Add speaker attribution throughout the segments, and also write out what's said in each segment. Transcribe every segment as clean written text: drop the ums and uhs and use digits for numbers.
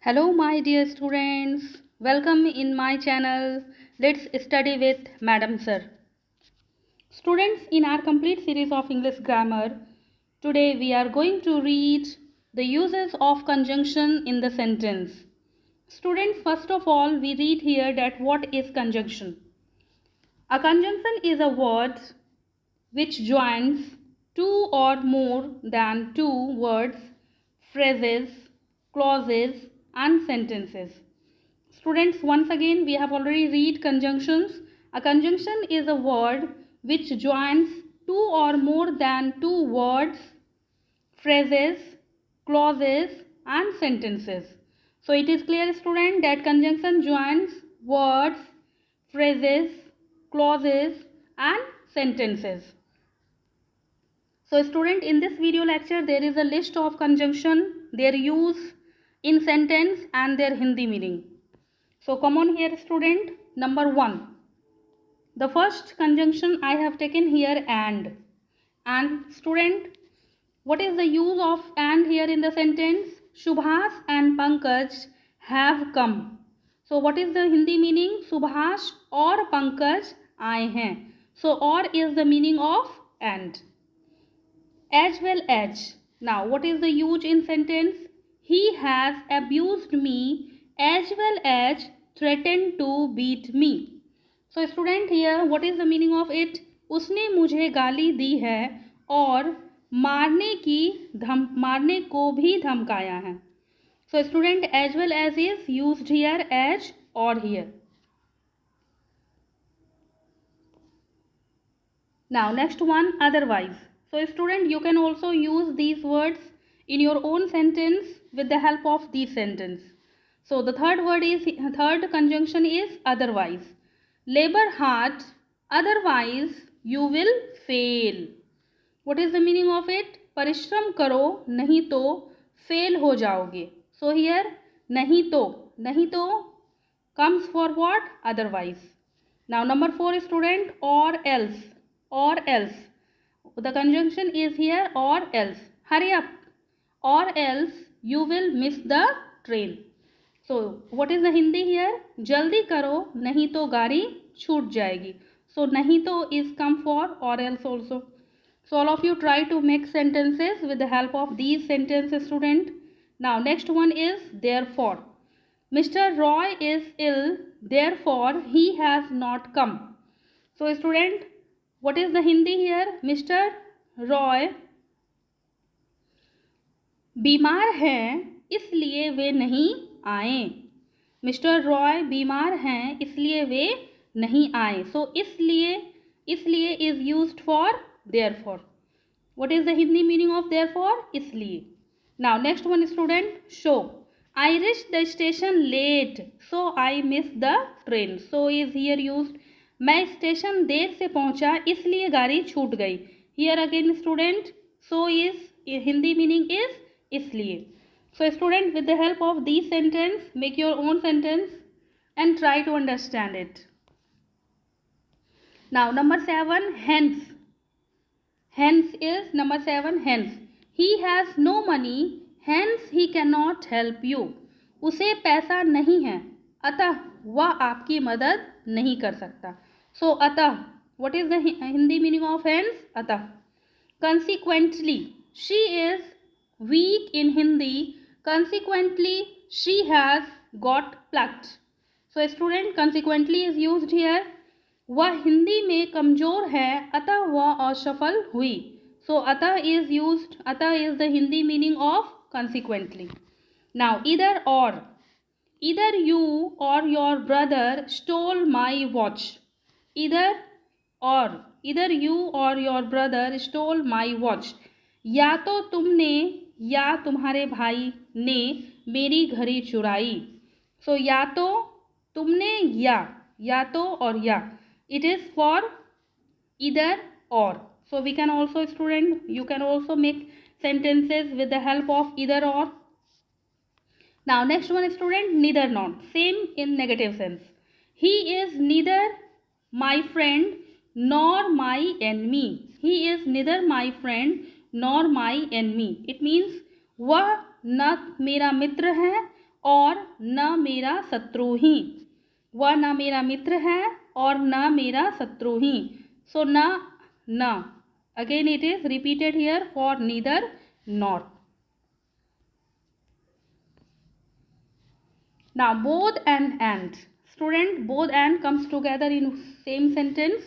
Speaker 1: Hello, my dear students. Welcome in my channel. Let's study with Madam Sir. Students, in our complete series of English grammar, today we are going to read the uses of conjunction in the sentence. Students, first of all, we read here that what is conjunction. A conjunction is a word which joins two or more than two words, phrases, clauses and sentences. Students, once again we have already read conjunctions. A conjunction is a word which joins two or more than two words, phrases, clauses and sentences. So it is clear, student, that conjunction joins words, phrases, clauses and sentences. So student, in this video lecture there is a list of conjunction, their use in sentence and their Hindi meaning. So come on here, student. Number 1. The first conjunction I have taken here and. And student, what is the use of and here in the sentence? Subhas and Pankaj have come. So what is the Hindi meaning? Subhas और Pankaj आए हैं. So or is the meaning of and. As well as. Now what is the use in sentence? He has abused me as well as threatened to beat me. So student, here what is the meaning of it? उसने मुझे गाली दी है और मारने को भी धमकाया है. So student, as well as is used here as or here. Now next one, otherwise. So student, you can also use these words in your own sentence with the help of these sentence. So the third conjunction is otherwise. Labor hard, otherwise you will fail. What is the meaning of it? परिश्रम करो, नहीं तो fail हो जाओगे. So here नहीं तो comes for what? Otherwise. Now number 4, student, or else. The conjunction is here or else. Hurry up, or else you will miss the train. So what is the Hindi here? जल्दी करो, नहीं तो गाड़ी छूट जाएगी. So नहीं तो is come for or else also. So all of you try to make sentences with the help of these sentences, student. Now next one is therefore. Mr. Roy is ill, therefore he has not come. So student, what is the Hindi here? Mr. Roy बीमार हैं इसलिए वे नहीं आए. Mister Roy बीमार हैं इसलिए वे नहीं आए. सो इसलिए is used for therefore. What is the Hindi meaning of therefore? इसलिए. Now next one, student, show. I reach the station late so I miss the train. So is here used. मैं station देर से पहुंचा इसलिए गाड़ी छूट गई. Here again student, so is Hindi meaning is इसलिए. So student, with the help of these sentence, make your own sentence and try to understand it. Now number 7, hence. Hence is number 7, hence. He has no money, hence he cannot help you. उसे पैसा नहीं है, अतः वह आपकी मदद नहीं कर सकता. So अतः, what is the Hindi meaning of hence? अतः. Consequently, she is weak in Hindi. Consequently, she has got plucked. So student, consequently is used here. वह हिंदी में कमजोर है अतः वह असफल हुई. So अतः is used. अतः is the Hindi meaning of consequently. Now either or. Either you or your brother stole my watch. Either you or your brother stole my watch. या तो तुमने या तुम्हारे भाई ने मेरी घड़ी चुराई. सो या तो तुमने या तो और या. It is for either or. So we can also, student, you can also make sentences with the help of either or. Now next one, student, neither nor. Same in negative sense. He is neither my friend nor my enemy. He is neither my friend nor my enemy. It means वह न मेरा मित्र है और न मेरा शत्रु ही। वह न मेरा मित्र है और न मेरा शत्रु ही। सो न again it is repeated here for neither nor. Now both and. Student, both and comes together in same sentence.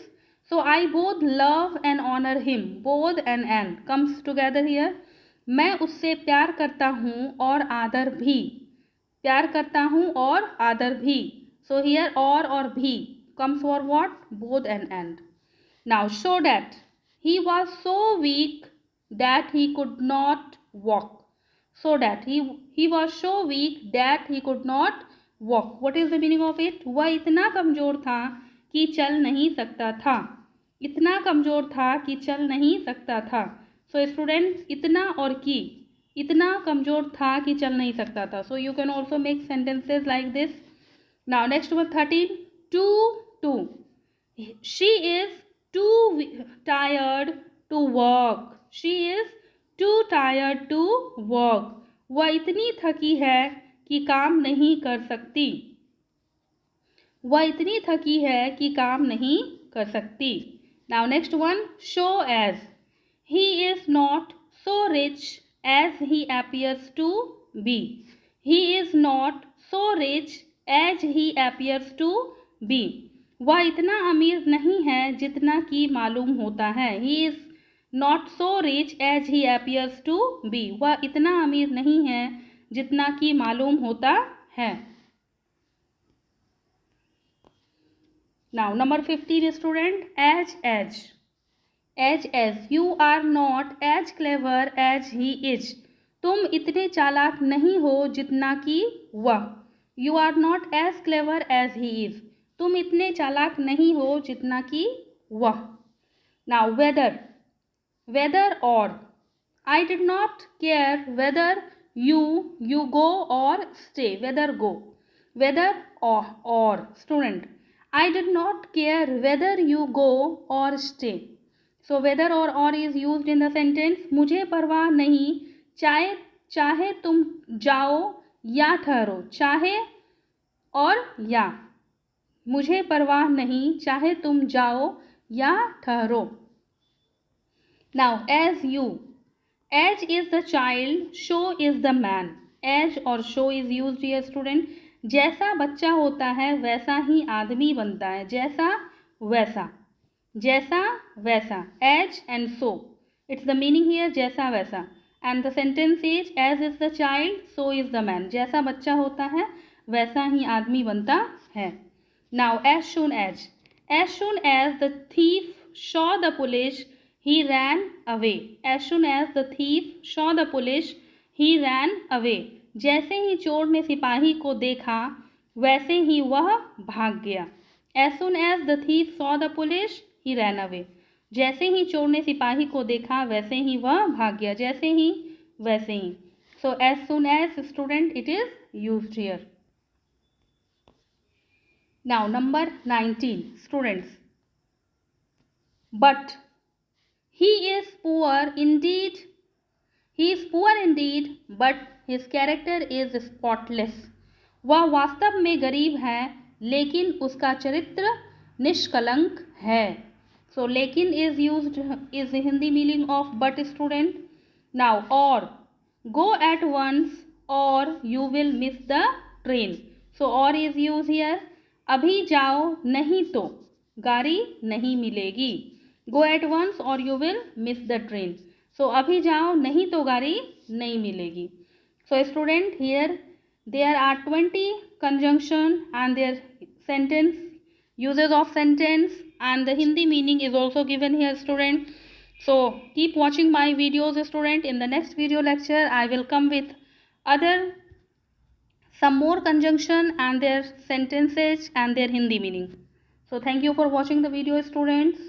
Speaker 1: So I both love and honor him. Both and comes together here. मैं उससे प्यार करता हूँ और आदर भी। प्यार करता हूँ और आदर भी। So here और भी comes for what? Both and. Now show that he was so weak that he could not walk. So that he was so weak that he could not walk. What is the meaning of it? वह इतना कमज़ोर था कि चल नहीं सकता था। इतना कमज़ोर था कि चल नहीं सकता था। So student, इतना और की, इतना कमज़ोर था कि चल नहीं सकता था. So you can also make sentences like this. Now next one 13. Two. She is too tired to walk. She is too tired to walk. वह इतनी थकी है कि काम नहीं कर सकती। वह इतनी थकी है कि काम नहीं कर सकती। Now next one, show as. He is not so rich as he appears to be. He is not so rich as he appears to be. वह इतना अमीर नहीं है जितना कि मालूम होता है। He is not so rich as he appears to be. वह इतना अमीर नहीं है जितना कि मालूम होता है। Now number 15 student, as. You are not as clever as he is. तुम इतने चालाक नहीं हो जितना कि वह। You are not as clever as he is. तुम इतने चालाक नहीं हो जितना कि वह। Now whether or. I did not care whether you go or stay. Whether or student. I did not care whether you go or stay. So whether or is used in the sentence. मुझे परवाह नहीं चाहे तुम जाओ या ठहरो। चाहे और या। मुझे परवाह नहीं चाहे तुम जाओ या ठहरो। Now as you. As is the child, so is the man. As और so is used here student. जैसा बच्चा होता है वैसा ही आदमी बनता है। जैसा वैसा। As and so. It's the meaning here जैसा वैसा. And the sentence is as is the child, so is the man. जैसा बच्चा होता है वैसा ही आदमी बनता है। Now as soon as the thief saw the police, he ran away. As soon as the thief saw the police, he ran away. जैसे ही चोर ने सिपाही को देखा वैसे ही वह भाग गया। As soon as the thief saw the police, he ran away. जैसे ही चोर ने सिपाही को देखा वैसे ही वह भाग गया। जैसे ही वैसे ही। So as soon as student it is used here. Now number 19 students. But he is poor indeed, but his character is spotless. वह वास्तव में गरीब है लेकिन उसका चरित्र निष्कलंक है। So लेकिन is used is the Hindi meaning of but student. Now or. Go at once or you will miss the train. So or is used here. अभी जाओ नहीं तो गाड़ी नहीं मिलेगी। Go at once or you will miss the train. So अभी जाओ नहीं तो गाड़ी नहीं मिलेगी। So student, here there are 20 conjunction and their sentence uses of sentence and the Hindi meaning is also given here student. So keep watching my videos student. In the next video lecture I will come with some more conjunction and their sentences and their Hindi meaning. So thank you for watching the video students.